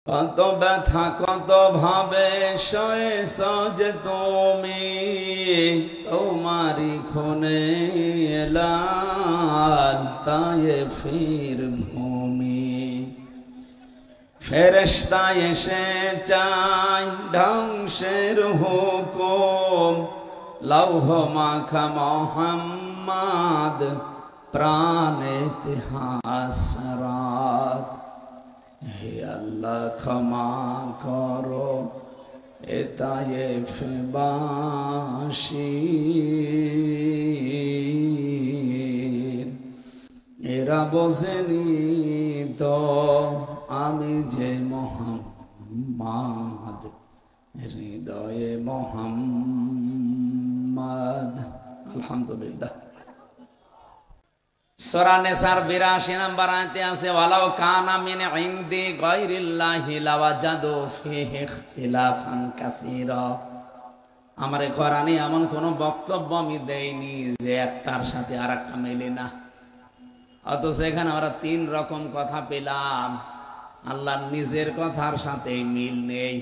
কত ব্যথা কত ভাবে সয়েছ যে তুমি, তোমারি খুনে এলাম তায়েফের ভূমি। ফেরেশতা এসে চায় ধ্বংসের হুকুম, লৌহ মাখা মোহাম্মদ প্রাণে হাসরাত। হে আল্লাহ ক্ষমা করো এ তায়েফবাসী, এরা বোঝেনি তো আমি যে মোহাম্মদ, হৃদয়ে মোহাম্মদ। আলহামদুলিল্লাহ। সূরা নিসার ৮২ নম্বর আয়াতে আছে, ওয়ালাউ কানা মিন ইনদি গায়রিল্লাহি লাওয়াজাদু ফীহি ইখতিলাফান কাসীরা। আমারে কোরআনে এমন কোন বক্তব্য আমি দেইনি যে একটার সাথে আরেকটা মেলে না, অথচ এখানে আমরা ৩ রকম কথা পেলাম। আল্লাহর নিজের কথার সাথে মিল নেই।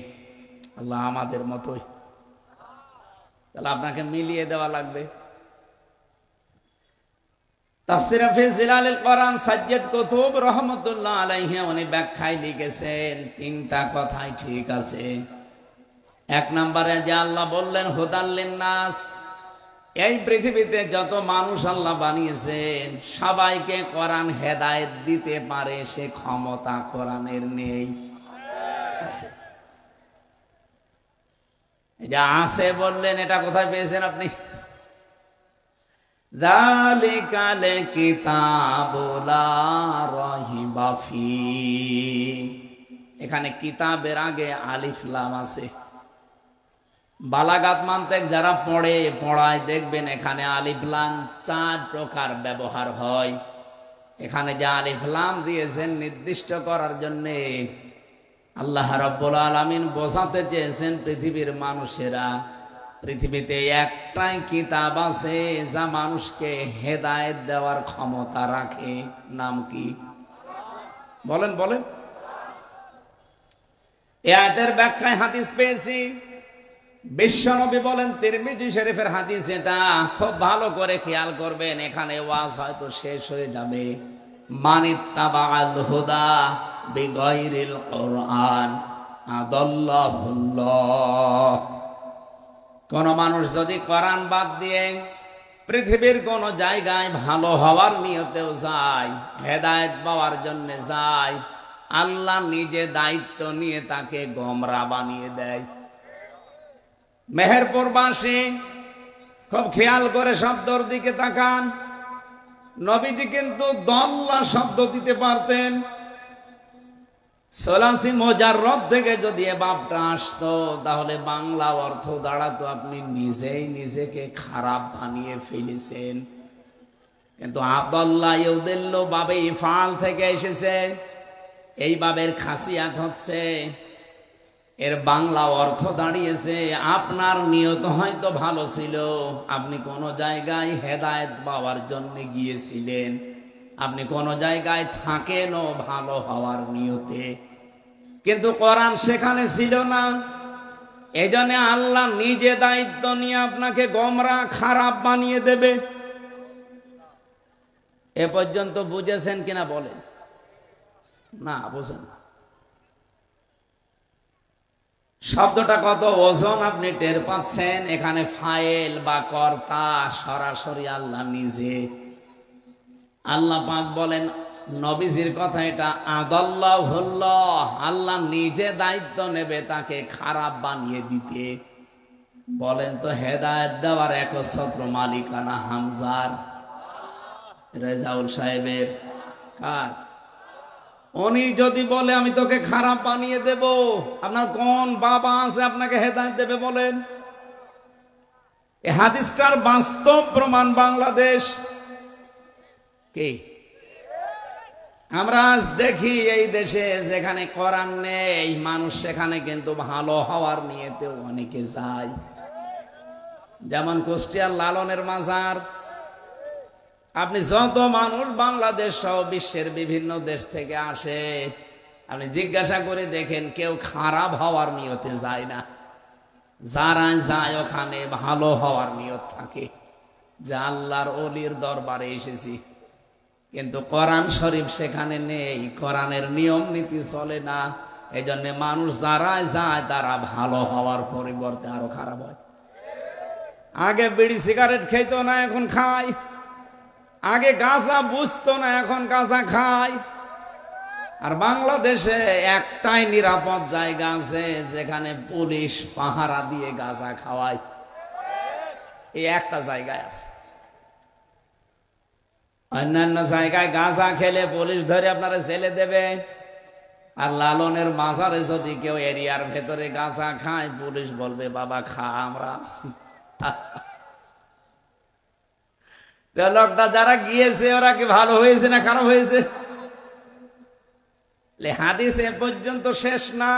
আল্লাহ আমাদের মতোই, তাহলে আপনাকে মিলিয়ে দেওয়া লাগবে। তাফসীর ফি জিলালিল কোরআন সাজ্জাদ কুতুব রাহমাতুল্লাহ আলাইহি উনি ব্যাখ্যায় লিখেছেন ৩টা কথাই ঠিক আছে। ১ নম্বরে যে আল্লাহ বললেন হুদাল লিন্নাস, এই পৃথিবীতে যত মানুষ আল্লাহ বানিয়েছেন সবাইকে কোরআন হেদায়েত দিতে পারে, সে ক্ষমতা কোরআনের নেই। এটা আছে বললেন, এটা কোথায় পেয়েছেন আপনি? যালিকাল কিতাবু লা রাইবা ফীহি, এখানে কিতাবের আগে আলিফ লাম আছে। বালাগাত মান্তেক যারা পড়ায় দেখবেন এখানে আলিফ লাম ৪ প্রকার ব্যবহার হয়। এখানে যে আলিফ লাম দিয়েছেন নির্দিষ্ট করার জন্য, আল্লাহ রাব্বুল আলামিন বোঝাতে চেয়েছেন পৃথিবীর মানুষেরা, পৃথিবীতে একটাই কিতাব আছে যা মানুষকে হেদায়েত দেওয়ার ক্ষমতা রাখে। নাম কি? বলেন বলেন। এই আয়াতের ব্যাখ্যায় হাদিস পেয়েছি। বিশ্বনবী বলেন, তিরমিজি শরীফের হাদিস, এটা খুব ভালো করে খেয়াল করবেন, এখানে ওয়াজ হয়তো শেষ হয়ে যাবে। মানিত্তাবাআল হুদা বিগাইরিল কোরআন আদাল্লাহুল্লাহ। কোন মানুষ যদি কোরআন বাদ দিয়ে পৃথিবীর কোন জায়গায় ভালো হওয়ার নিয়তেও যায়, হেদায়েত পাওয়ার জন্য যায়, আল্লাহ নিজে দায়িত্ব নিয়ে তাকে গোমরা বানিয়ে দেয়। মেহেরপুরবাসী খুব খেয়াল করে শব্দর দিকে তাকান। নবীজি কিন্তু দল্লা শব্দ দিতে পারতেন। সলাসি মুজাররদ থেকে যদি এ বাপটা আসতো তাহলে বাংলা অর্থ দাঁড়াতো আপনি নিজেই নিজেকে খারাপ বানিয়ে ফেলেছেন। কিন্তু আদাল্লাহ ইউদিল্লু বাবে ইফআল থেকে এসেছে। এই বাবের খাসিয়াত হচ্ছে এর বাংলা অর্থ দাঁড়িয়েছে আপনার নিয়ত হয়তো ভালো ছিল, আপনি কোন জায়গায় হেদায়েত পাওয়ার জন্য গিয়েছিলেন, আপনি কোন জায়গায় থাকেনও ভালো হওয়ার নিয়তে, কিন্তু কোরআন সেখানে ছিল না। এই জন্য আল্লাহ নিজে দায়িত্ব নিয়ে আপনাকে গোমরা খারাপ বানিয়ে দেবে। এ পর্যন্ত বুঝেছেন কিনা বলেন? না বুঝেন। শব্দটা কত ওজন আপনি টের পাচ্ছেন? এখানে ফাইল বা কর্তা সরাসরি আল্লাহ নিজে। আল্লাহ পাক বলেন নবীজির কথা, এটা আদাল্লাহুল্লাহ, আল্লাহ নিজে দায়িত্ব নেবে তাকে খারাপ বানিয়ে দিতে। বলেন তো হেদায়েত দেওয়ার একচ্ছত্র মালিকানা হামজার, রেজাউল সাহেবের, কার? উনি যদি বলে আমি তোকে খারাপ বানিয়ে দেব, আপনার কোন বাবা আছে আপনাকে হেদায়েত দেবে বলেন? এই হাদিসটার বাস্তব প্রমাণ বাংলাদেশ। কি আমরা আজ দেখি এই দেশে যেখানে কোরআন নেই, মানুষ সেখানে কিন্তু ভালো হওয়ার নিয়েতেও অনেকে যায়। যেমন কুষ্টিয়ার লালনের মাজার, আপনি যত মানুষ বাংলাদেশ সহ বিশ্বের বিভিন্ন দেশ থেকে আসে, আপনি জিজ্ঞাসা করে দেখেন, কেউ খারাপ হওয়ার নিয়তে যায় না, যারা যায় ওখানে ভালো হওয়ার নিয়ত থাকে, যে আল্লাহর ওলির দরবারে এসেছি। কিন্তু কোরআন শরীফ সেখানে নেই, কোরআনের নিয়ম নীতি চলে না। এই জন্য মানুষ যারা যায় তারা ভালো হওয়ার পরিবর্তে আরো খারাপ হয়। আগে বিড়ি সিগারেট খেতো না, এখন খায়। আগে গাঁজা বুঝতো না, এখন গাঁজা খায়। আর বাংলাদেশে একটাই নিরাপদ জায়গা আছে যেখানে পুলিশ পাহারা দিয়ে গাঁজা খাওয়ায়, এই একটা জায়গায় আছে। অন্যান্য জায়গায় গাঁজা খেলে পুলিশ ধরে আপনারা জেলে দেবে। আর লালনের মাজারে যদি কেউ এরিয়ার ভেতরে গাঁজা খায়, পুলিশ বলবে বাবা খা, আমরা আছি। লোকটা যারা গিয়েছে ওরা কি ভালো হয়েছে না খারাপ হয়েছে? হাদিস এ পর্যন্ত শেষ না।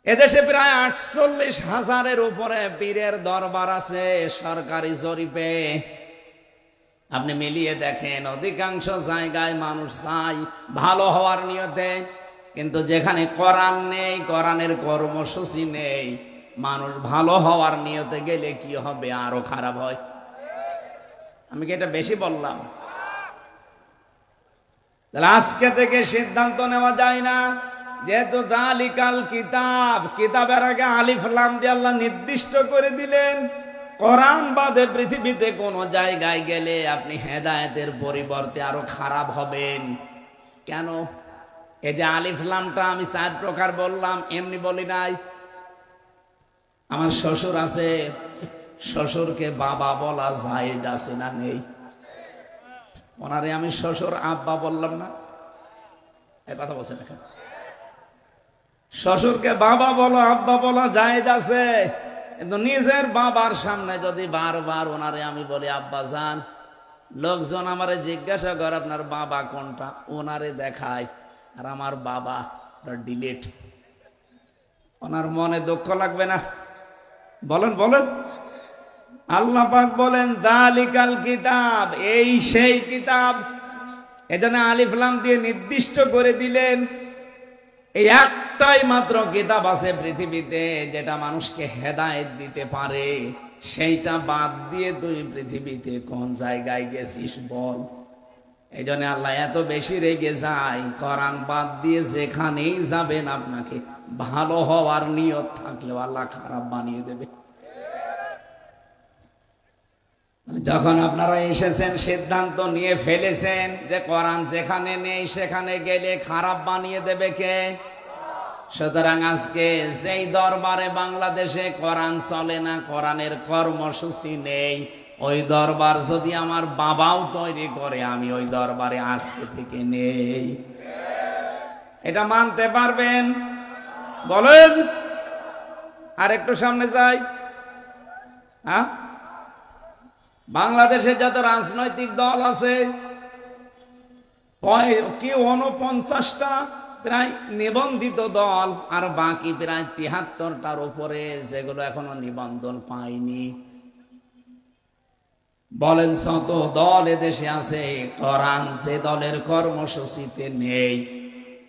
এদেশে প্রায় 48,000-এর উপরে পীরের দরবার আছে সরকারি জরিপে। আপনি মিলিয়ে দেখেন, অধিকাংশ জায়গায় মানুষ চায় ভালো হওয়ার নিয়তে, কিন্তু যেখানে কোরআন নেই, কোরআনের কর্মসূচি নেই, মানুষ ভালো হওয়ার নিয়তে গেলে কি হবে? আরো খারাপ হয়। আমি কি এটা বেশি বললাম? আজকে থেকে সিদ্ধান্ত নেওয়া যায় না, যেহেতু যালিকাল কিতাব, কিতাবের আগে আলিফ লাম দিয়ে আল্লাহ নির্দিষ্ট করে দিলেন, কোরআন বাদে পৃথিবীতে কোন জায়গায় গেলে আপনি হেদায়েতের পরিবর্তে আরো খারাপ হবেন। কেন? এই যে আলিফ লামটা আমি 4 প্রকার বললাম, এমনি বলি নাই। আমার শ্বশুর আছে, শ্বশুরকে বাবা বলা জায়েজ আছে না নেই? ওনারে আমি শ্বশুর আব্বা বললাম না? এই কথা বলছেন এখন। শ্বশুরকে বাবা বলো, আব্বা বলা জায়েজ আছে, কিন্তু নিজের বাবার সামনে যদি বারবার ওনারে আমি বলি আব্বা জান, লোকজন আমারে জিজ্ঞাসা করে আপনার বাবা কোনটা, ওনারে দেখায়, আর আমার বাবা ডিলেট, ওনার মনে দুঃখ লাগবে না? বলেন বলেন। আল্লাহ পাক বলেন যালিকাল কিতাব, এই সেই কিতাব। এজন্য আলিফ লাম দিয়ে নির্দিষ্ট করে দিলেন। এই একটাই মাত্র কিতাব আছে পৃথিবীতে যেটা মানুষকে হেদায়েত দিতে পারে, সেইটা বাদ দিয়ে তুই পৃথিবীতে কোন জায়গায় গেছিস বল? এই জন্য আল্লাহ এত বেশি রেগে যায়, কোরআন বাদ দিয়ে যেখানেই যাবেন আপনাকে ভালো হওয়ার নিয়ত থাকলেও আল্লাহ খারাপ বানিয়ে দেবে। যখন আপনারা এসেছেন, সিদ্ধান্ত নিয়ে ফেলেছেন যে কোরআন যেখানে নেই সেখানে গেলে খারাপ বানিয়ে দেবে কে? সুতরাং আজকে যেই দরবারে বাংলাদেশে কোরআন চলে না, কোরআনের কর্মসূচি নেই, ওই দরবার যদি আমার বাবাও তৈরি করে, আমি ওই দরবারে আজকে থেকে নেই। এটা মানতে পারবেন? বলেন। আর একটু সামনে যাই। হ্যাঁ, বাংলাদেশে যত রাজনৈতিক দল আছে, কি 49টা প্রায় নিবন্ধিত দল, আর বাকি প্রায় 73টার উপরে যেগুলো এখনো নিবন্ধন পায়নি। বলেন যত দল এদেশে আছে, কোরআন যে দলের কর্মসূচিতে নেই,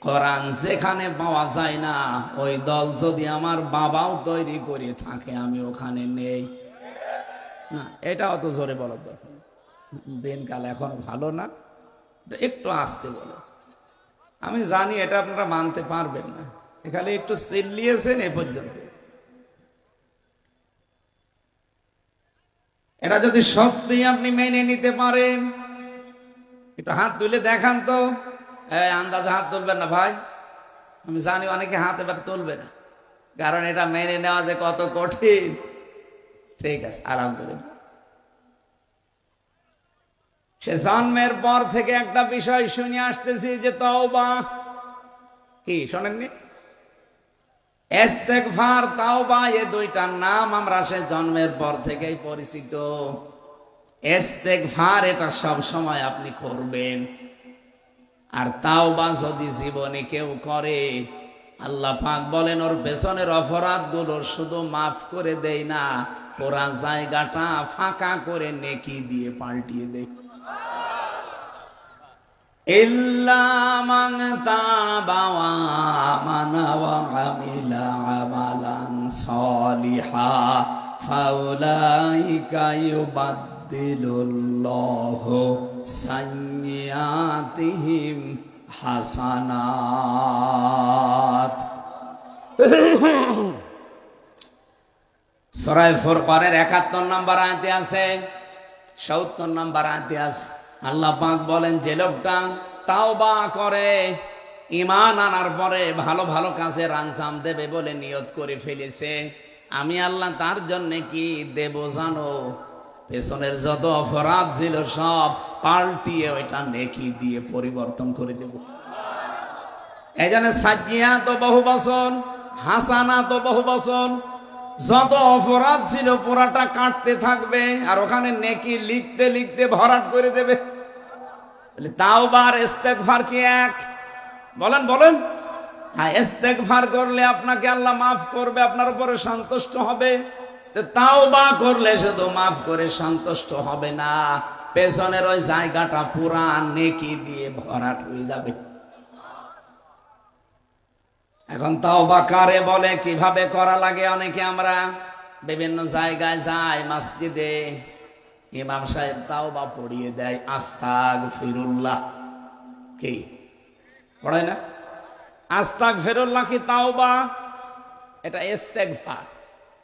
কোরআন যেখানে পাওয়া যায় না, ওই দল যদি আমার বাবাও তৈরি করে থাকে, আমি ওখানে নেই। না, এটা অত জোরে বলার দরকার। দিনকাল এখন ভালো না, একটু আস্তে বলে। আমি জানি এটা আপনারা মানতে পারবেন না, এখানে একটু চিল্লিয়েছেন এ পর্যন্ত। এটা যদি সত্যি আপনি মেনে নিতে পারেন, একটু হাত তুলে দেখান তো। আন্দাজে হাত তুলবেন না ভাই, আমি জানি অনেকে হাত এবার তুলবে না, কারণ এটা মেনে নেওয়া যে কত কঠিন। ঠিক আছে, আরাম করে। সে জন্মের পর থেকে একটা বিষয় শুনে আসতেছি যে তওবা কি শোনেননি? ইস্তেগফার, তাওবা, এই দুইটার নাম আমরা সে জন্মের পর থেকেই পরিচিত। ইস্তেগফার এটা সব সময় আপনি করবেন, আর তাওবা যদি জীবনে কেউ করে, আল্লাহ পাক বলেন ওর পেছনের অপরাধগুলো শুধু মাফ করে দেয় না, পুরা জায়গাটা ফাঁকা করে নেকি দিয়ে পাল্টিয়ে দেয়। ইল্লা মান তাবা ওয়া আমানা ওয়া আমিলা আমালান সালিহা ফাউলাইকা ইউবাদদিলুল্লাহু সাইয়্যাতিহিম হাসানাত। সূরা ফুরকানের 71 নম্বর আয়াতে আছে, 70 নম্বর আয়াতে আছে, আল্লাহ পাক বলেন যে লোকটা তাওবা করে, ঈমান আনার পরে ভালো ভালো কাজের আঞ্জাম দেবে বলে নিয়ত করে ফেলেছে, আমি আল্লাহ তার জন্য কি দেব জানো? পেছনের যত অপরাধ ছিল সব পাল্টিয়ে ওইটা নেকি দিয়ে পরিবর্তন করে দেব। এই জন্য সাজিয়া তো বহু বছর, হাসানা তো বহু বছর, যত অপরাধ ছিল পুরাটা কাটতে থাকবে আর ওখানে নেকি লিখতে লিখতে ভরাট করে দেবে। তাওবা আর ইস্তেগফার কি এক? বলেন বলেন। হ্যাঁ, ইস্তেগফার করলে আপনাকে আল্লাহ মাফ করবে, আপনার উপরে সন্তুষ্ট হবে। তাওবা করলে শুধু মাফ করে সন্তুষ্ট হবে না, পেছনের ওই জায়গাটা পুরা নেকি দিয়ে ভরাট হয়ে যাবে। এখন তাওবা কারে বলে, কিভাবে করা লাগে? অনেকে আমরা বিভিন্ন জায়গায় যাই, মসজিদে ইমাম সাহেব তাওবা পড়িয়ে দেয়, আস্তাগফিরুল্লাহ। কি পড়ায় না? আস্তাগফিরুল্লাহ কি তাওবা? এটা ইস্তেগফার,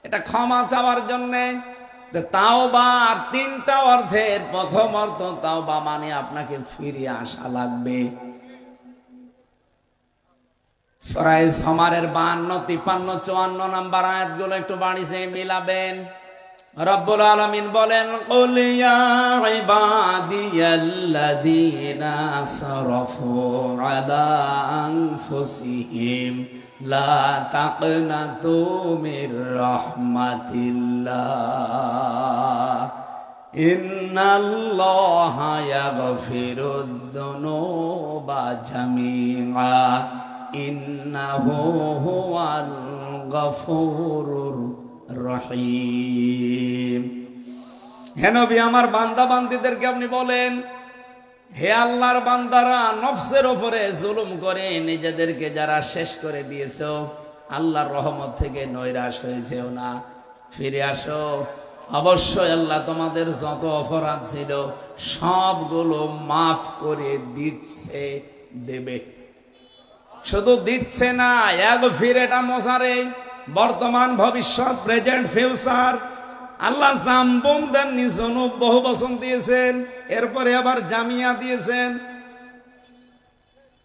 এটা ক্ষমা চাওয়ার জন্যে। তাওবার 3টা অর্থের প্রথম অর্থ, তাওবা মানে আপনাকে ফিরে আসা লাগবে। সূরা জুমারের 52, 53, 54 নম্বর আয়াতগুলো একটু বাড়িতে মিলাবেন। রব্বুল আলামিন বলেন, কুল ইয়া ইবাদিয়াল্লাযীনা আসরাফু আলা আনফুসিহিম লা তাকনাতু মির রাহমাতিল্লাহ ইন্নাল্লাহা ইয়াগফিরুদ যুনুবা জামিআ ইন্নাহু হুয়াল গফুরুর রহিম। হে নবী, আমার বান্দা বান্দীদেরকে আপনি বলেন, হে আল্লাহর বান্দারা, নফসের উপরে জুলুম করে নিজেদেরকে যারা শেষ করে দিয়েছো, আল্লাহর রহমত থেকে নৈরাশ হয়েছেও না, ফিরে আসো। অবশ্যই আল্লাহ তোমাদের যত অপরাধ ছিল সবগুলো মাফ করে দিচ্ছে, দেবে। শুধু দিচ্ছে না, ইয়াগফির এটা মজারে, বর্তমান ভবিষ্যৎ, প্রেজেন্ট ফিউচার। আল্লাহ জামবুম দেননি, জুনুব বহু বচন দিয়েছেন, এরপরে আবার জামিয়া দিয়েছেন।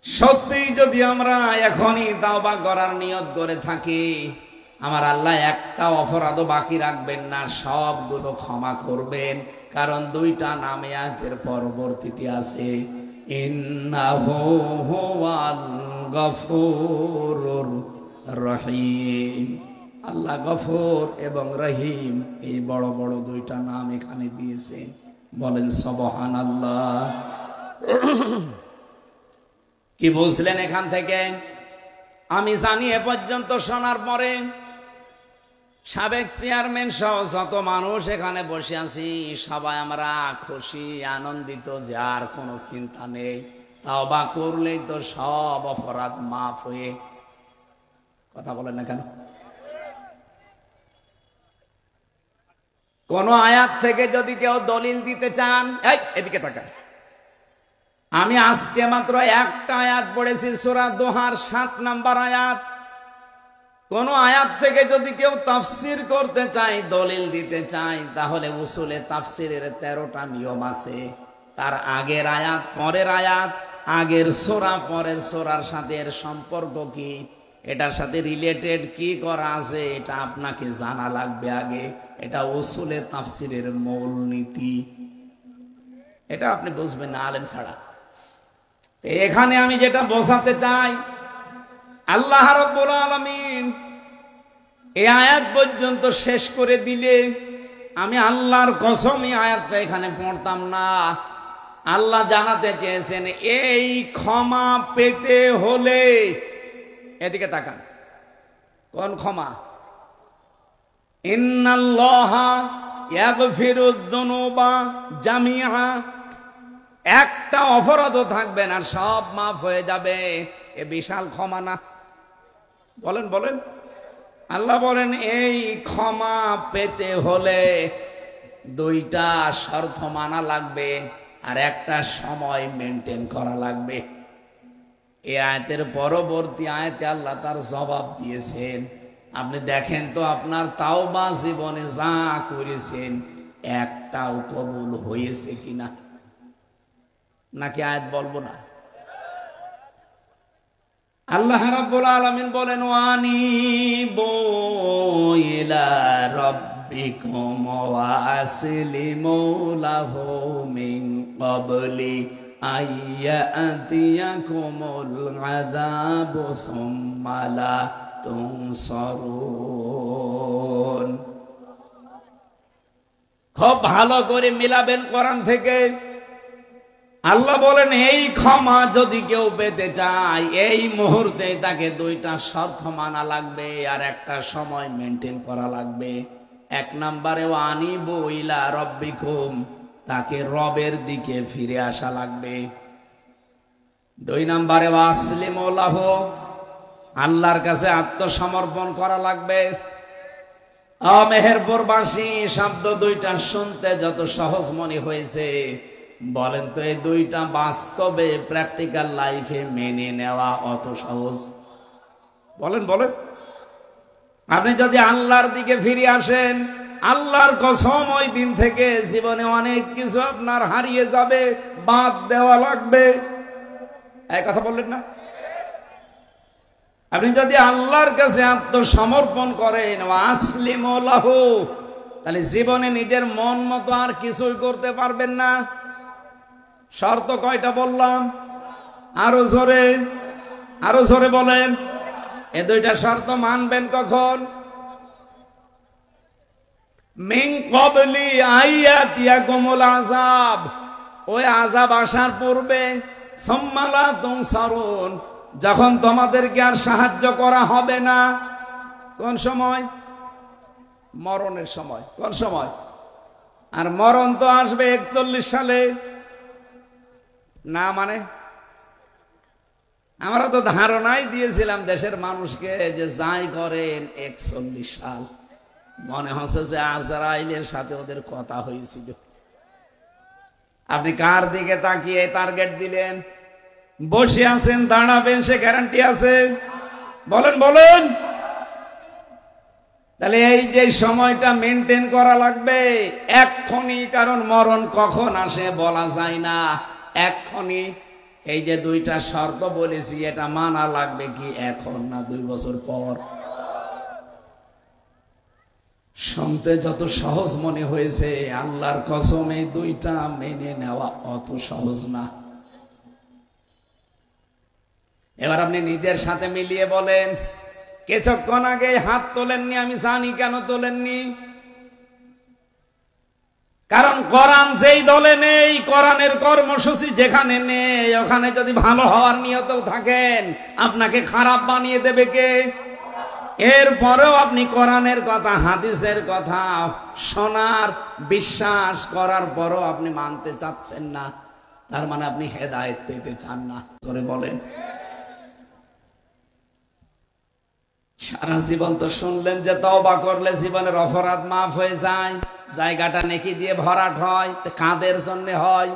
সত্যি যদি আমরা এখনই তাওবা করার নিয়ত করে থাকি, আমার আল্লাহ একটা অপরাধও বাকি রাখবেন না, সবগুলো ক্ষমা করবেন। কারণ 2টা নামে আয়াতের পরবর্তীতে আছে, ইন্নাহু হুয়াল গফুরুর রহিম। আল্লাহ গফুর এবং রহিম, এই বড় বড় 2টা নাম এখানে দিয়েছেন। বলেন সুবহানাল্লাহ। কি বুঝলেন এখান থেকে? আমি জানি এ পর্যন্ত শোনার পরে সাবেক চেয়ারম্যান সহ যত মানুষ এখানে বসে আছি, সবাই আমরা খুশি, আনন্দিত যে আর কোনো চিন্তা নেই, তাওবা করলেই তো সব অপরাধ মাফ হয়ে। কথা বলেন না কেন? কোন আয়াত থেকে যদি কেউ দলিল দিতে চান, এই এদিকে তাকান। আমি আজকে মাত্র একটা আয়াত পড়েছি, সূরা দোহার 7 নম্বর আয়াত। কোন আয়াত থেকে যদি কেউ তাফসীর করতে চায়, দলিল দিতে চায়, তাহলে উসুলে তাফসীরের 13টা নিয়ম আছে। তার আগের আয়াত, পরের আয়াত, আগের সূরা পরের সূরার সাথে এর সম্পর্ক কি, এটার সাথে রিলেটেড কি করা আছে, এটা আপনাকে জানা লাগবে আগে। এটা উসুলে তাফসীরের মূল নীতি, এটা আপনি বুঝবেন না আলেম ছাড়া। এখানে আমি যেটা বোঝাতে চাই, আল্লাহ রাব্বুল আলামিন এই আয়াত পর্যন্ত শেষ করে দিলে আমি আল্লাহর কসম এই আয়াতটা এখানে পড়তাম না। আল্লাহ জানাতে চেয়েছেন, এই ক্ষমা পেতে হলে, এদিকে তাকান, কোন ক্ষমা? ইন্নাল্লাহা ইয়াগফিরুয যুনুবা জামিআ। একটা অপরাধও থাকবে না, সব মাফ হয়ে যাবে। এ বিশাল ক্ষমা না? বলেন বলেন। আল্লাহ বলেন এই ক্ষমা পেতে হলে দুইটা শর্ত মানা লাগবে আর একটা সময় মেনটেন করা লাগবে। এই আয়াতের পরবর্তী আয়াতে আল্লাহ তার জবাব দিয়েছেন। আপনি দেখেন তো আপনার তাওবা জীবনে যা করেছেন একটাও কবুল হয়েছে কিনা, নাকি আয়াত বলবো না? আল্লাহ রাব্বুল আলামিন বলেন ওয়ানিবু ইলা রাব্বিকুম ওয়া আসলিমু লাহু মিন ক্বাবলি আইয়াতিয়াকুমুল আযাবু সুম্মা লা তুনসারুন। খুব ভালো করে মিলাবেন কোরআন থেকে। আল্লাহ বলেন এই ক্ষমা যদি কেউ পেতে চায় এই মুহূর্তে তাকে দুইটা শর্ত মানা লাগবে আর একটা সময় মেনটেন করা লাগবে। এক নম্বরে আনিবু ইলা রাব্বিকুম, তাকে রবের দিকে ফিরে আসা লাগবে। দুই নম্বরে আসলিমু লাহু, আল্লাহর কাছে আত্মসমর্পণ করা লাগবে। মেহেরপুরবাসী শব্দ দুইটা শুনতে যত সহজ মনে হয়েছে, বলেন তো এই দুইটা বাস্তবে প্র্যাকটিক্যাল লাইফে মেনে নেওয়া অত সহজ? বলেন বলেন। আপনি যদি আল্লাহর দিকে ফিরে আসেন, আল্লাহর কসম ওই দিন থেকে জীবনে অনেক কিছু আপনার হারিয়ে যাবে, বাদ দেওয়া লাগবে। এই কথা বললেন না? আপনি যদি আল্লাহর কাছে আত্মসমর্পণ করেন আসলিমু লাহু, তাহলে জীবনে নিজের মন মতো আর কিছুই করতে পারবেন না। শর্ত কয়টা বললাম? আরো জোরে, আরো জোরে বলেন। এই দুইটা শর্ত মানবেন কখন? মিন ক্বাবলি আইয়াতিয়াকুমুল আযাব, ওই আযাব আসার পূর্বে। সুম্মা লা তুনসারুন, যখন তোমাদেরকে আর সাহায্য করা হবে না। কোন সময়? মরণের সময়। কোন সময়? আর মরণ তো আসবে 41 সালে না, মানে আমরা তো ধারণাই দিয়েছিলাম দেশের মানুষকে যে যাই করেন 41 সাল। মনে হচ্ছে যে আজরাইলের সাথে ওদের কথা হয়েছিল। আপনি কার দিকে তাকিয়ে টার্গেট দিলেন? বসে আছেন, দাঁড়াবেন, সে গ্যারান্টি আছে? বলেন বলেন। তাহলে এই যে সময়টা মেনটেন করা লাগবে এক্ষুনি, কারণ মরণ কখন আসে বলা যায় না। এক্ষুনি এই যে দুইটা শর্ত বলেছি এটা মানা লাগবে কি এখন না 2 বছর পর? শুনতে যত সহজ মনে হয়েছে, আল্লাহর কসম এই দুইটা মেনে নেওয়া অত সহজ না। এবার আপনি নিজের সাথে মিলিয়ে বলেন, কিছুক্ষণ আগে হাত তোলেননি, আমি জানি কেন তোলেননি। কারণ কোরআন যেই দলে নেই, কোরআনের কর্মসূচি যেখানে নেই, ওখানে যদি ভালো হওয়ার নিয়তেও থাকেন আপনাকে খারাপ বানিয়ে দেবে কে? এরপরেও আপনি কোরআনের কথা, হাদিসের কথা শোনার, বিশ্বাস করার পরও আপনি মানতে চাচ্ছেন না, তার মানে আপনি হেদায়েত পেতে চান না। করে বলেন। সারা জীবন তো শুনলেন যে তওবা করলে জীবনের অপরাধ মাফ হয়ে যায়, জায়গাটা নেকি দিয়ে ভরাট হয়। কাদের জন্য হয়?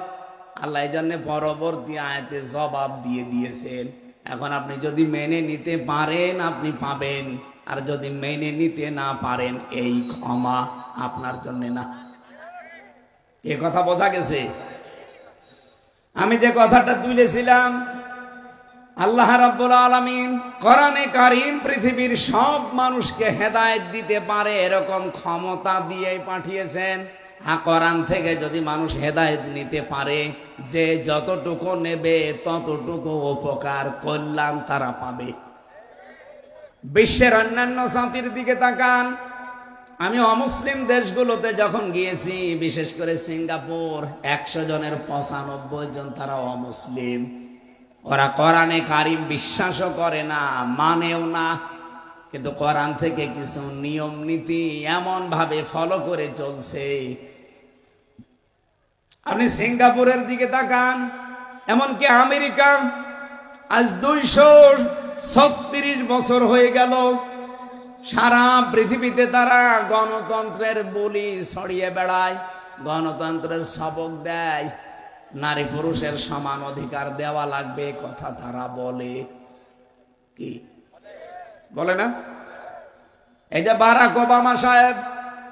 আল্লাহ এই জন্য পরবর্তী আয়াতে জবাব দিয়ে দিয়েছেন। এখন আপনি যদি মেনে নিতে পারেন আপনি পাবেন, আর যদি মেনে নিতে না পারেন এই ক্ষমা আপনার জন্য না। এ কথা বোঝা গেছে? আমি যে কথাটা তুলেছিলাম, আল্লাহ রাব্বুল আলামিন কোরআনে কারীম পৃথিবীর সব মানুষকে হেদায়েত দিতে পারে এরকম ক্ষমতা দিয়ে পাঠিয়েছেন। কোরআন থেকে যদি মানুষ হেদায়েত নিতে পারে, যে যতটুকু নেবে ততটুকু উপকার, কল্যাণ তারা পাবে। বিশ্বের অন্যান্য জাতির দিকে তাকান। আমি অমুসলিম দেশগুলোতে যখন গিয়েছি, বিশেষ করে সিঙ্গাপুর, 100 জনের 95 জন তারা অমুসলিম। ওরা কোরআনে কারীম বিশ্বাসও করে না, মানেও না, কিন্তু কোরআন থেকে কিছু নিয়ম নীতি এমন ভাবে ফলো করে চলছে। আপনি সিঙ্গাপুরের দিকে তাকান, এমনকি আমেরিকা আজ 236 বছর হয়ে গেল, সারা পৃথিবীতে তারা গণতন্ত্রের বলি ছড়িয়ে বেড়ায়, গণতন্ত্রের সবক দেয়, নারী পুরুষের সমান অধিকার দেওয়া লাগবে, কথা তারা বলে। কি বলে না? এই যে বারাক ওবামা সাহেব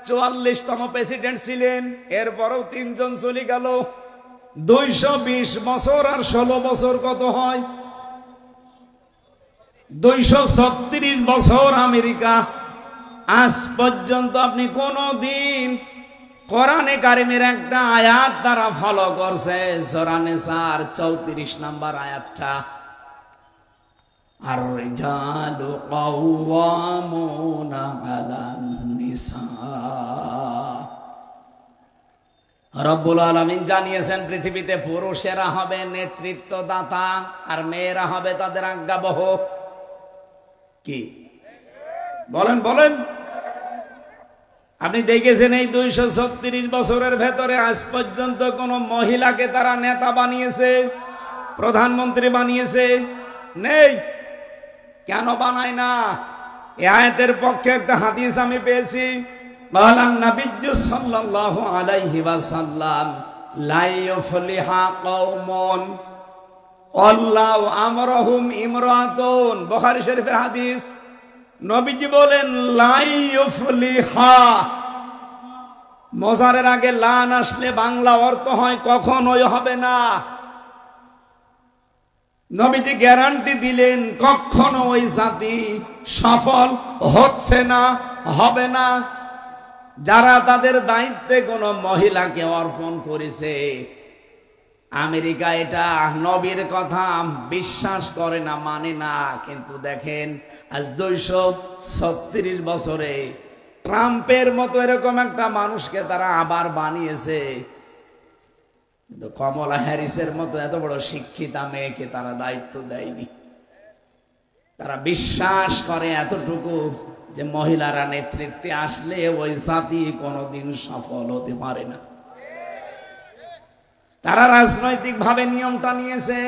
44তম প্রেসিডেন্ট ছিলেন, এরপরও 3 জন চলে গেল। 220 বছর আর 16 বছর কত হয়? 236 বছর আমেরিকা। আজ পর্যন্ত আপনি কোনদিন কোরআনে কারিমের একটা আয়াত তারা ফলো করছে? সূরা নিসার 34 নম্বর আয়াতটা, আর-রিজালু কাওয়ামুনা আলান নিসা। রব্বুল আলামিন জানিয়েছেন পৃথিবীতে পুরুষেরা হবে নেতৃত্বদাতা আর মেয়েরা হবে তাদের আজ্ঞাবহ। কি বলেন বলেন? আপনি দেখেছেন এই 236 বছরের ভেতরে আজ পর্যন্ত কোন মহিলাকে তারা নেতা বানিয়েছে, প্রধানমন্ত্রী বানিয়েছে? নেই। কেন বানায় না? এই আয়াতের পক্ষে একটা হাদিস আমি পেয়েছি, বলেন নবী সাল্লাল্লাহু আলাইহি ওয়াসাল্লাম, লা ইউফলিহা কওমুন আল্লাহু আমরহুম ইমরাতুন, বুখারী শরীফের হাদিস। নবীজি বলেন লা ইউফলিহা, মোজারের আগে লান আসলে বাংলা অর্থ হয় কখনোই হবে না। নবীজি গ্যারান্টি দিলেন কখনো ওই জাতি সফল হচ্ছে না, হবে না। যারা তাদের দায়িত্বে কোন মহিলাকে অর্পণ করেছে, আমেরিকা এটা নবীর কথা বিশ্বাস করে না, মানে না। কিন্তু দেখেন আজ 236 বছরে ট্রাম্পের মতো এরকম একটা মানুষকে তারা আবার বানিয়েছে, কিন্তু কমলা হ্যারিসের মতো এত বড় শিক্ষিতা মেয়েকে তারা দায়িত্ব দেয়নি। তারা বিশ্বাস করে এতটুকু যে মহিলারা নেতৃত্বে আসলে ওই জাতি কোনোদিন সফল হতে পারে না। তারা রাজনৈতিক ভাবে নিয়মটা নিয়েছে,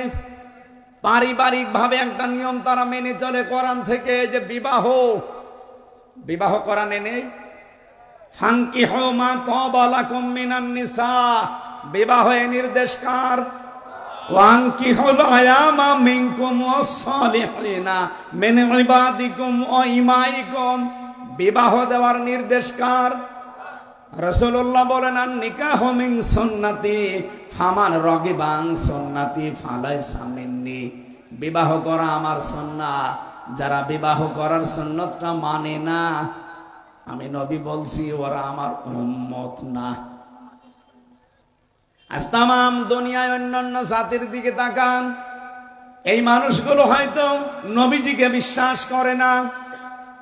পারিবারিক ভাবে একটা নিয়ম তারা মেনে চলে কোরআন থেকে, যে বিবাহ কোরআনে নেই। ফানকিহু মা তাবা লাকুম মিনান নিসা, বিবাহে নির্দেশ কার? ওয়ানকিহুল আয়ামা মিনকুম ওয়াস-সালিহিনা মিন ইবাদিকুম ওয়া ইমাইকুম, বিবাহ দেওয়ার নির্দেশ কার? রাসূলুল্লাহ বলেন আন নিকাহু মিন সুন্নতি ফামান রাগিবা আন সুন্নতি ফালাইসা মিন্নি, বিবাহ করা আমার সুন্নাত, যারা বিবাহ করার সুন্নতটা মানে না, আমি নবী বলছি ওরা আমার উম্মত না। আজ তামাম দুনিয়ায় অন্যান্য জাতির দিকে তাকান, এই মানুষগুলো হয়তো নবীজিকে বিশ্বাস করে না,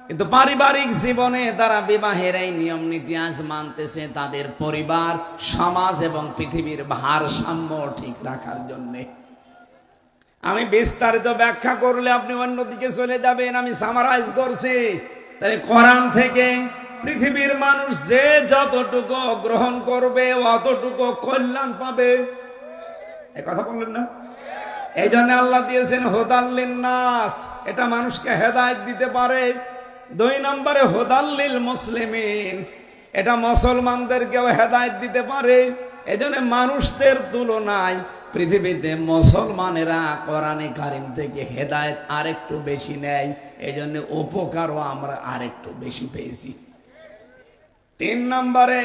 কিন্তু পারিবারিক জীবনে তারা বিবাহের এই নিয়ম নীতি আজ মানতেছে তাদের পরিবার, সমাজ এবং পৃথিবীর ভারসাম্য ঠিক রাখার জন্য। আমি বিস্তারিত ব্যাখ্যা করলে আপনি অন্যদিকে চলে যাবেন, আমি সামারাইজ করছি। তাই কোরআন থেকে পৃথিবীর মানুষ যে যতটুকু গ্রহণ করবে অতটুকু কল্যাণ পাবে। এই কথা বললেন না? এই জন্য আল্লাহ দিয়েছেন হুদাল লিন্নাস, এটা মানুষকে হেদায়েত দিতে পারে। 2 নম্বরে হুদাল লিল মুসলিমিন, এটা মুসলমানদেরকেও হেদায়েত দিতে পারে। এজন্য মানুষদের তুলনায় পৃথিবীতে মুসলমানেরা কোরআনে কারিম থেকে হেদায়েত আরেকটু বেশি নেয়, এজন্য উপকারও আমরা আরেকটু বেশি পেয়েছি। 3 নম্বরে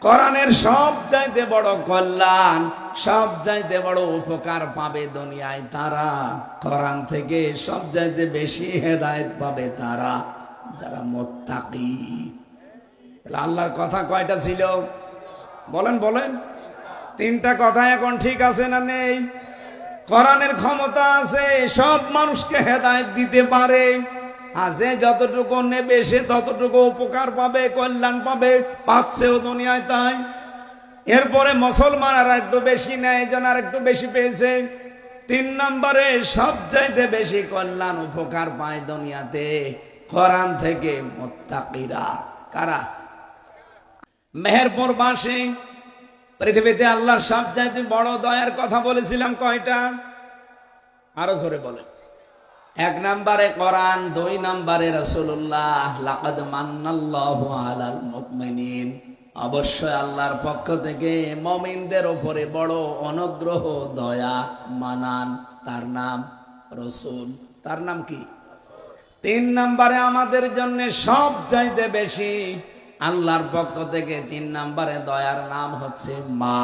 কোরআনের সবচাইতে বড় কল্যাণ, সবচাইতে বড় উপকার পাবে দুনিয়ায় তারা, কোরআন থেকে সবচাইতে বেশি হেদায়েত পাবে তারা যারা মুত্তাকি। আল্লাহর কথা কয়টা ছিল? বলেন বলেন। 3টা কথা এখন ঠিক আছে না নেই? কোরআনের ক্ষমতা আছে, সব মানুষকে হেদায়েত দিতে পারে, আর যে যতটুকু নেবে সে ততটুকু উপকার পাবে, কল্যাণ পাবে, পাচ্ছেও দুনিয়ায় তাই। এরপরে মুসলমান আর একটু বেশি নেয়, এই জন্য আর একটু বেশি পেয়েছে। 3 নম্বরে সবচাইতে বেশি কল্যাণ উপকার পায় দুনিয়াতে কোরআন থেকে মুত্তাকিরা। কারা? মেহেরপুর বাসী পৃথিবীতে আল্লাহর সবচাইতে বড় দয়ার কথা বলেছিলাম কয়টা? আরো জোরে বলেন। 1 নম্বরে কোরআন, 2 নম্বরে রাসূলুল্লাহ। লাকাদ মান্নাল্লাহু আলাল মুমিনিন, অবশ্যই আল্লাহর পক্ষ থেকে মুমিনদের উপরে বড় অনুগ্রহ, দয়া, মানান। তার নাম রাসূল। তার নাম কি? 3 নম্বরে আমাদের জন্য সবচাইতে বেশি আল্লাহর পক্ষ থেকে 3 নম্বরে দয়ার নাম হচ্ছে মা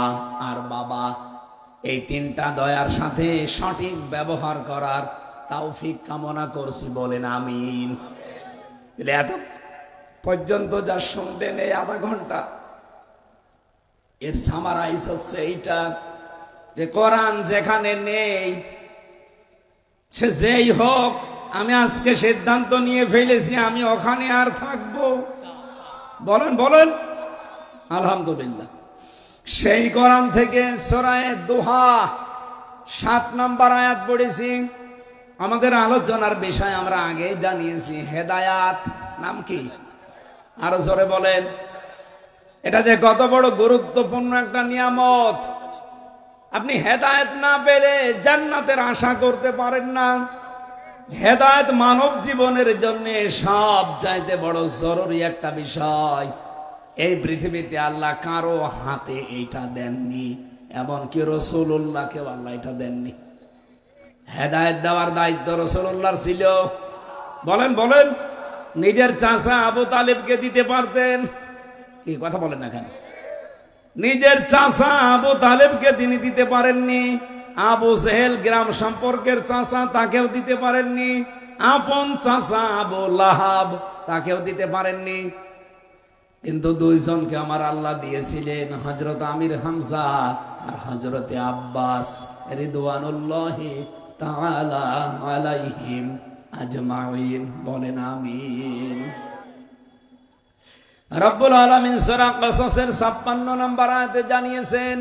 আর বাবা। এই 3টা দয়ার সাথে সঠিক ব্যবহার করার তৌফিক কামনা করছি, বলেন আমিন। এত পর্যন্ত যা শুনলেন এই আধা ঘন্টা, এর সামারাইজ হচ্ছে এইটা যে কোরআন যেখানে নেই, সে যেই হোক, আমি আজকে সিদ্ধান্ত নিয়ে ফেলেছি আমি ওখানে আর থাকবো। বলেন বলেন আলহামদুলিল্লাহ। সেই কোরআন থেকে সূরা দুহা 7 নম্বর আয়াত পড়েছি। আমাদের আলোচনার বিষয় আমরা আগে জানিয়েছি, হেদায়াত। নাম কি? আরো জোরে বলেন। এটা যে কত বড় গুরুত্বপূর্ণ একটা নিয়ামত। আপনি হেদায়েত না পেলে জান্নাতের আশা করতে পারেন না। হেদায়েত মানব জীবনের জন্য সব চাইতে বড় জরুরি একটা বিষয়। এই পৃথিবীতে আল্লাহ কারো হাতে এইটা দেননি, এমনকি রাসূলুল্লাহকেও আল্লাহ এটা দেননি। হেদায়েত দেওয়ার দায়িত্ব রাসূলুল্লাহর ছিল। বলেন বলেন। নিজের চাচা আবু তালিবকে দিতে পারতেন, কি কথা বলেন না কেন? নিজের চাচা আবু তালেবকে তিনি দিতে পারেননি। আবু জেহেল গ্রাম সম্পর্কের চাচা, তাকেও দিতে পারেননি। আপন চাচা আবু লাহাব, তাকেও দিতে পারেননি। কিন্তু 2 জনকে আমার আল্লাহ দিয়েছিলেন, হযরত আমির হামজা আর হযরতে আব্বাস রিদওয়ানুল্লাহি তাআলা আলাইহিম আজমাইন। বলেন আমিন। রব্বুল আলামিন সূরা কসসের 56 নম্বর আয়াতে জানিয়েছেন,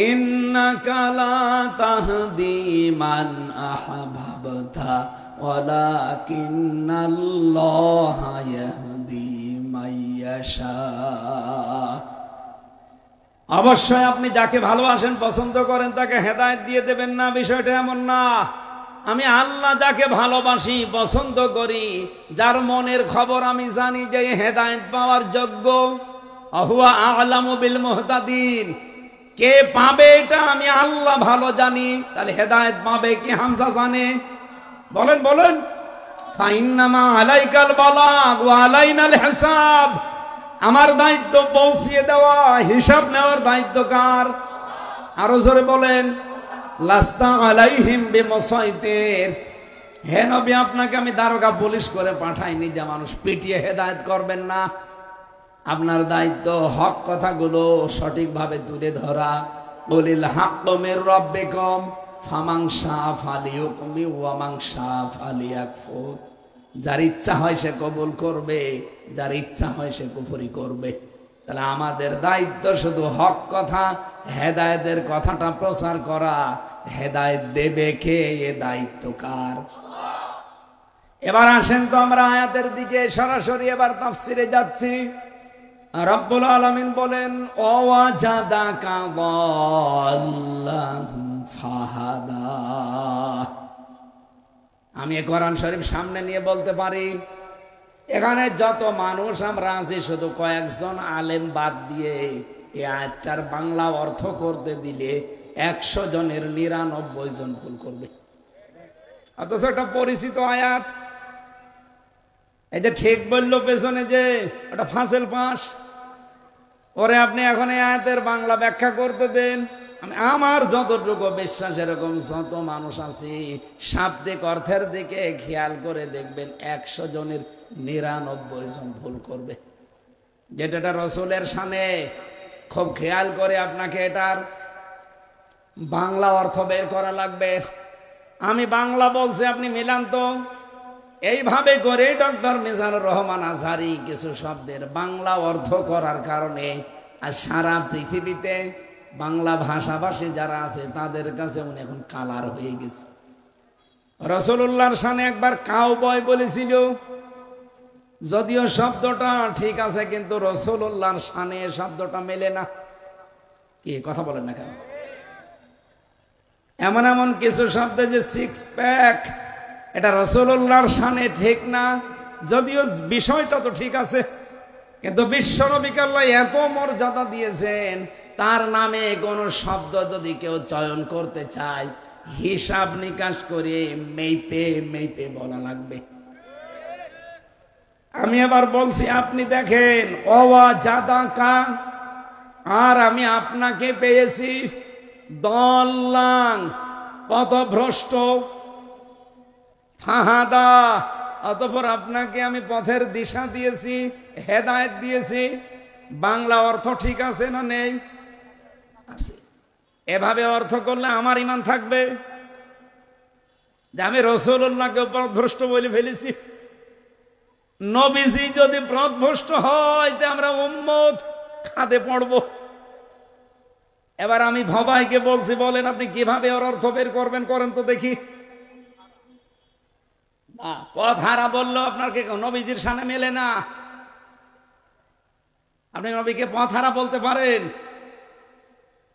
ইন্নাকা লা তাহদি মান আহবাবতা ওয়ালাকিন্নাল্লাহা ইয়াহদি মাইয়াশা। অবশ্যই আপনি যাকে ভালোবাসেন, পছন্দ করেন, তাকে হেদায়েত দিয়ে দেবেন না, বিষয়টা এমন না। আমি আল্লাহ যাকে ভালোবাসি, পছন্দ করি, যার মনের খবর আমি জানি যে হেদায়েত পাওয়ার যোগ্য, আহুয়া আ'লামু বিল মুহতাদিন, কে পাবে এটা আমি আল্লাহ ভালো জানি। তাহলে হেদায়েত পাবে কি হামজা জানে? বলেন বলেন। ফাইন্নামা আলাইকাল বালাগ ওয়া আলাইনাল হিসাব। আমার দায়িত্ব পৌঁছিয়ে দেওয়া, হিসাব নেওয়ার দায়িত্ব কার? আরো জোরে বলেন। লাস্তা আলাইহিম বিমুসাইতির। হে নবী, আপনাকে আমি দারোগা পুলিশ করে পাঠাইনি যে মানুষ পিটিয়ে হেদায়েত করবেন না। আপনার দায়িত্ব হক কথাগুলো সঠিকভাবে তুলে ধরা। কুলিল হাক্কু মির রাব্বিকুম ফামান শাআ ফালিয়ুমিন ওয়া মান শাআ ফালিয়াকফুর। যার ইচ্ছা হয় সে কবুল করবে, যার ইচ্ছা হয় সে কুফরি করবে। তাহলে আমাদের দায়িত্ব শুধু হক কথা, হেদায়েতের কথাটা প্রচার করা। হেদায়েত দেবে কে? এ দায়িত্ব কার? এবার আসেন তো আমরা আয়াতের দিকে সরাসরি এবার তাফসিরে যাচ্ছি। রব্বুল আলামিন বলেন, ওয়াজাদাকা যাল্লান ফাহাদা। আমি কোরআন শরীফ সামনে নিয়ে বলতে পারি, এখানে যত মানুষ আমরা আছি, শুধু কয়েকজন আলেম বাদ দিয়ে এই আয়াতটার বাংলা অর্থ করতে দিলে 100 জনের 99 জন ভুল করবে। অথচ একটা পরিচিত আয়াত। এই যে ঠিক বললো পেছনে যে ওটা ফাঁসেল পাস, ওরে আপনি এখন এই আয়াতের বাংলা ব্যাখ্যা করতে দেন। আমার যতটুকু বিশ্বাস, এরকম যত মানুষ আছে, শাব্দিক অর্থের দিকে খেয়াল করে দেখবেন 100 জনের 99 জন ভুল করবে। যেটা রাসূলের শানে, খুব খেয়াল করে আপনাকে এটার বাংলা অর্থ বের করা লাগবে। আমি বাংলা বলছি, আপনি মিলান তো। এইভাবে করে ডক্টর মিজানুর রহমান আজহারি কিছু শব্দের বাংলা অর্থ করার কারণে আজ সারা পৃথিবীতে বাংলা ভাষাভাষী যারা আছে তাদের কাছে উনি এখন কালার হয়ে গেছে। রাসূলুল্লাহর শানে একবার কাউবয় বলেছিল, যদিও শব্দটা ঠিক আছে, কিন্তু রাসূলুল্লাহর শানে শব্দটা মেলে না। কি কথা বলেন না কেন? এমন এমন কিছু শব্দ যে সিক্স প্যাক, এটা রাসূলুল্লাহর শানে ঠিক না, যদিও বিষয়টা তো ঠিক আছে, কিন্তু বিশ্বনবীকে আল্লাহ এত মর্যাদা দিয়েছেন, তার নামে কোন শব্দ যদি কেউ চয়ন করতে চায় হিসাব নিকাশ করে মেপে মেপে বলা লাগবে। আমি এবার বলছি, আপনি দেখেন ওয়াজাদাকা, আর আমি আপনাকে পেয়েছি দল্লাং, পথভ্রষ্ট, ফাহাদা, অতঃপর আপনাকে আমি পথের দিশা দিয়েছি, হেদায়েত দিয়েছি। বাংলা অর্থ ঠিক আছে না নেই? আছে। এভাবে অর্থ করলে আমার ঈমান থাকবে যে আমি রাসূলুল্লাহকে পথভ্রষ্ট বলে ফেলেছি। নবীজি যদি পথভ্রষ্ট হয় তে আমরা উম্মত খাদে পড়ব। এবার আমি ভবাইকে বলছি, বলেন আপনি কিভাবে ওর অর্থ বের করবেন, করেন তো দেখি। পথ হারা বললো আপনার কে নবীজির সামনে মেলে না। আপনি নবীকে পথ হারা বলতে পারেন,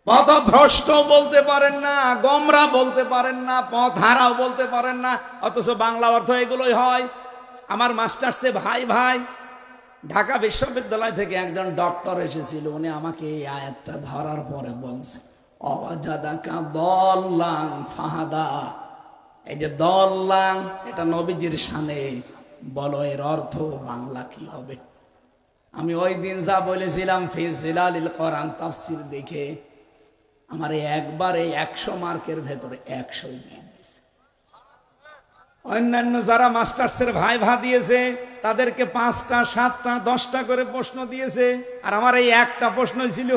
পথভ্রষ্ট বলতে পারেন না, গোমরা বলতে পারেন না, পথ হারাও বলতে পারেন না, অথচ বাংলা অর্থ এগুলোই হয়। আমার মাস্টার্সে ভাই ভাই ঢাকা বিশ্ববিদ্যালয় থেকে একজন ডক্টর এসেছিল, উনি আমাকে এই আয়াতটা ধরার পরে বলছে ওয়াজাদাকা দল্লাং ফাহাদা। এই যে দল্লাং, এটা নবীজির শানে, বলো এর অর্থ বাংলা কি হবে? আমি ওই দিন যা বলেছিলাম ফি জিলালিল কোরআন তাফসীর দেখে আমার একবারে 100 মার্কের ভেতরে 100 দিয়ে দিয়েছে। অন্যান্য যারা মাস্টার্সের ভাইভা দিয়েছে তাদেরকে 5টা 7টা 10টা করে প্রশ্ন দিয়েছে, আর আমার এই একটা প্রশ্নই ছিল,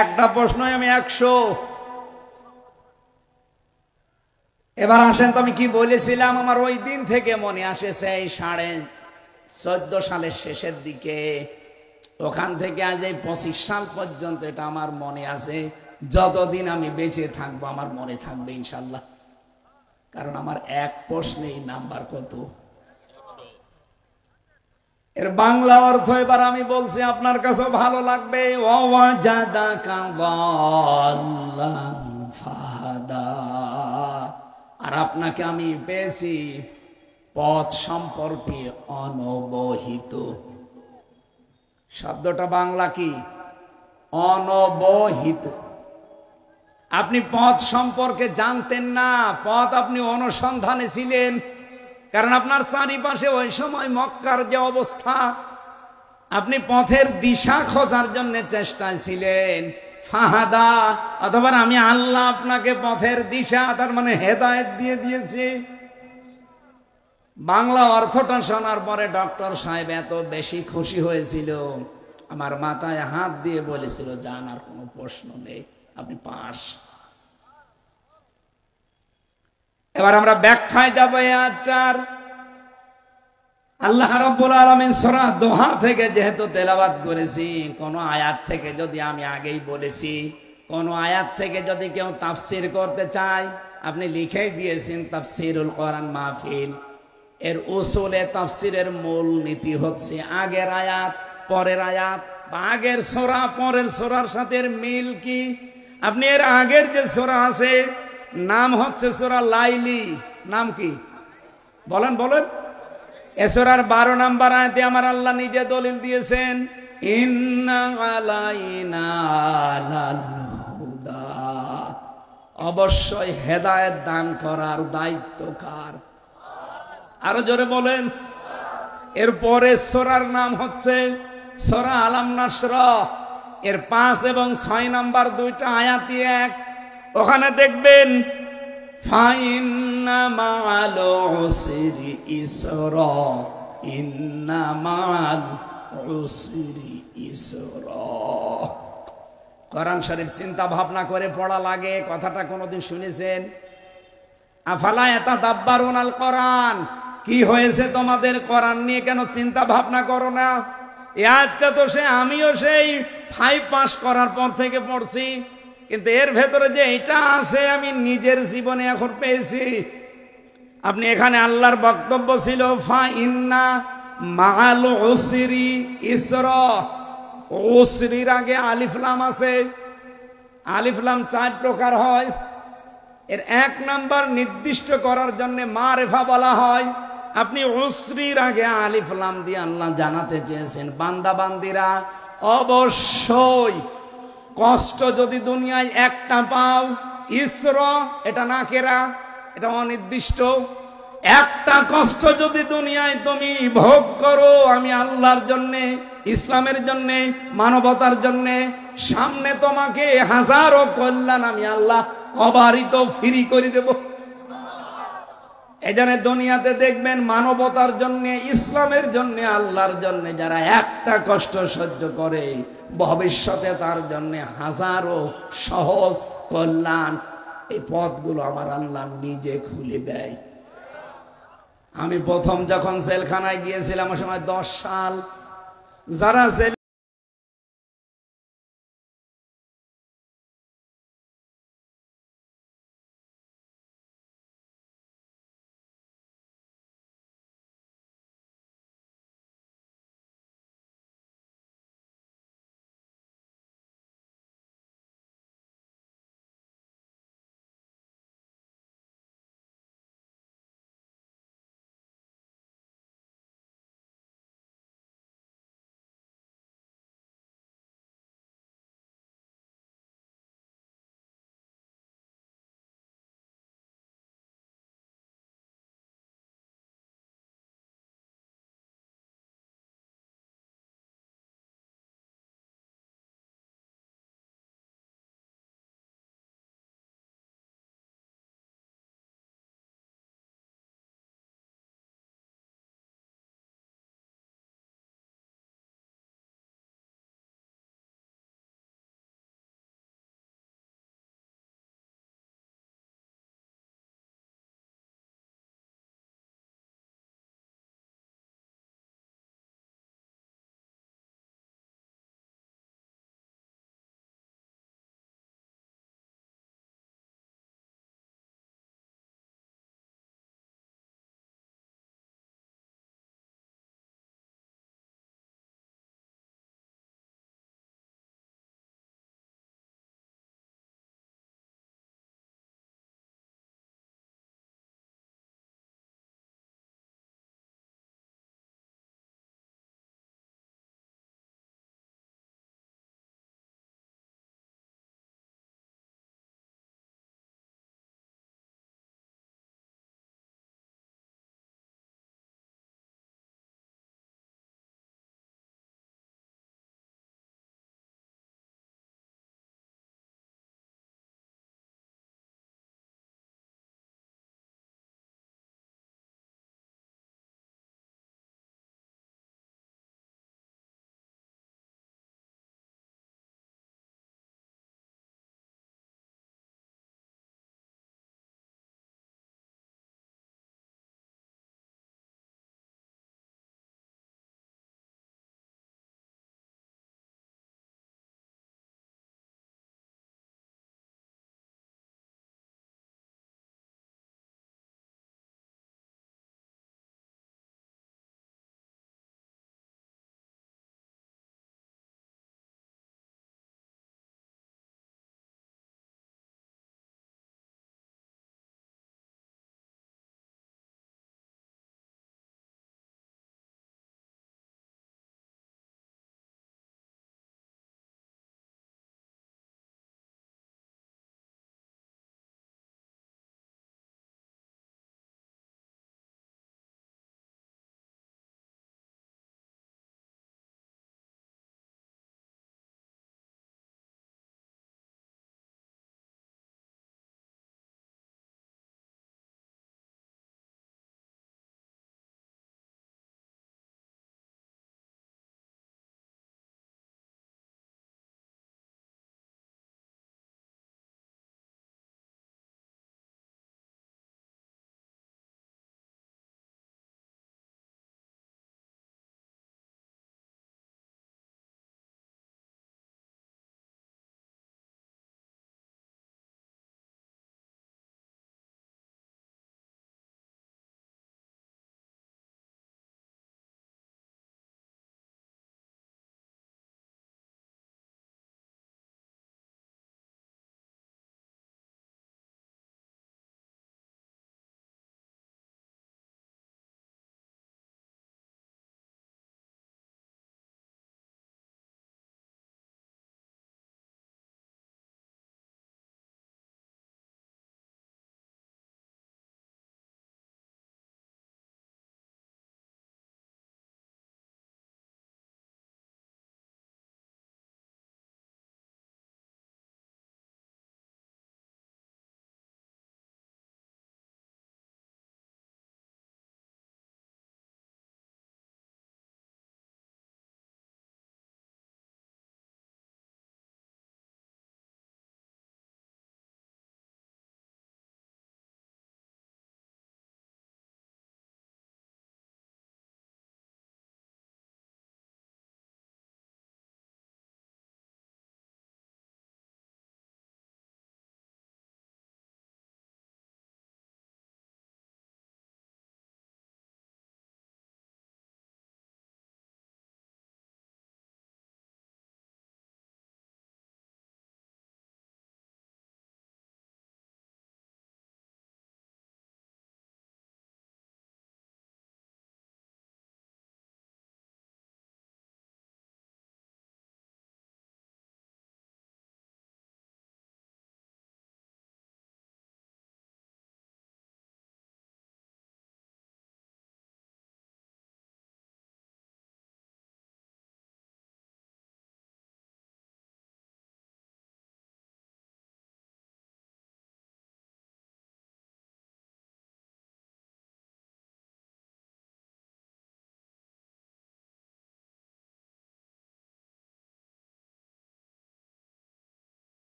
একটা প্রশ্নই আমি 100। এবার আসেন তো আমি কি বলেছিলাম, আমার ওই দিন থেকে মনে আসে, সেই 14.5 সালের শেষের দিকে, ওখান থেকে আজ এই 25 সাল পর্যন্ত এটা আমার মনে আছে। যতদিন আমি বেঁচে থাকবো আমার মনে থাকবে ইনশাল্লাহ, কারণ আমার এক প্রশ্নেই নাম্বার কত। এর বাংলা অর্থ এবার আমি বলছি, আপনার কাছে ভালো লাগবে। ওয়াজাদাকা দল্লাং ফাহাদা, আর আপনাকে আমি পেয়েছি পথ সম্পর্কে অনবহিত। শব্দটা বাংলা কি? অনবহিত। আপনি পথ সম্পর্কে জানতেন না, পথ আপনি অনুসন্ধানে ছিলেন, কারণ আপনার চারিপাশে ওই সময় মক্কার যে অবস্থা, আপনি পথের দিশা খোঁজার জন্য চেষ্টায় ছিলেন। ফাহাদা, অথবা আমি আল্লাহ আপনাকে পথের দিশা, তার মানে হেদায়েত দিয়ে দিয়েছি। বাংলা অর্থটা শোনার পরে ডক্টর সাহেব এত বেশি খুশি হয়েছিল, আমার মাথায় হাত দিয়ে বলেছিল, জান আর কোনো প্রশ্ন নেই, আপনি পাস। এবার আমরা ব্যাখ্যায় যাব এই আয়াতটার। আল্লাহ রাব্বুল আলামিন সূরা দোহা থেকে যেহেতু তেলাওয়াত করেছি, কোন আয়াত থেকে যদি আমি আগেই বলেছি, কোন আয়াত থেকে যদি কেউ তাফসীর করতে চায়, আপনি লিখেই দিয়েছেন তাফসীরুল কোরআন মাহফিল। এর উসুলে তাফসীরের মূল নীতি হচ্ছে আগের আয়াত পরের আয়াত, বা আগের সূরা পরের সূরার সাথে এর মিল কি। আপনি এর আগের যে সূরা আছে, নাম হচ্ছে সূরা লাইলি, নাম কি বলেন বলেন? এ সূরার 12 নম্বর আয়াতে আমার আল্লাহ নিজে দলিল দিয়েছেন, ইন্না আলাইনা লাল হুদা, অবশ্যই হেদায়েত দান করার দায়িত্ব কার? আরো জোরে বলেন। এরপরে সূরার নাম হচ্ছে সূরা আলাম নাসরা। এর 5 এবং 6 নাম্বার দুইটা আয়াতই এক। ওখানে দেখবেন ফাইন্না মাআল উসরি ইসরা, ইন্না মাআল উসরি ইসরা। কোরআন শরীফ চিন্তা ভাবনা করে পড়া লাগে। কথাটা কোনোদিন শুনেছেন? আফালা ইয়াতাদাব্বারুনাল কোরআন, কি হয়েছে তোমাদের, কোরআন নিয়ে কেন চিন্তা ভাবনা করো না? এই আয়াতটা তো আমিও সেই 5 পাস করার পর থেকে পড়ছি, কিন্তু এর ভেতরে যে এটা আছে আমি নিজের জীবনে এখন পেয়েছি। আপনি এখানে আল্লাহর বক্তব্য ছিল ফাইন্না মাআল উসরি ইসরা, উসরির আগে আলিফ লাম আছে, আলিফ লাম 4 প্রকার হয়। এর 1 নাম্বার নির্দিষ্ট করার জন্য মারেফা বলা হয়। আপনি উসরির আগে আলিফ লাম দিয়ে আল্লাহ জানাতে চেয়েছেন বান্দা বান্দিরা অবশ্যই কষ্ট যদি দুনিয়ায় একটা পাও, ইসর এটা নাকেরা, এটা অনির্দিষ্ট, একটা কষ্ট যদি দুনিয়ায় তুমি ভোগ করো আমি আল্লাহর জন্যে, ইসলামের জন্যে, মানবতার জন্যে, সামনে তোমাকে হাজারো কল্যাণ আমি আল্লাহ অবারিত ফ্রি করে দেব। এজন্য দুনিয়াতে দেখবেন মানবতার জন্য, ইসলামের জন্য, আল্লাহর জন্য যারা একটা কষ্ট সহ্য করে ভবিষ্যতে তার জন্য হাজারো সহজ কল্যাণ এই পথগুলো আমার আল্লাহ নিজে খুলে দেয়। আমি প্রথম যখন জেলখানায় গিয়েছিলাম ওই সময় 10 সাল, যারা জেল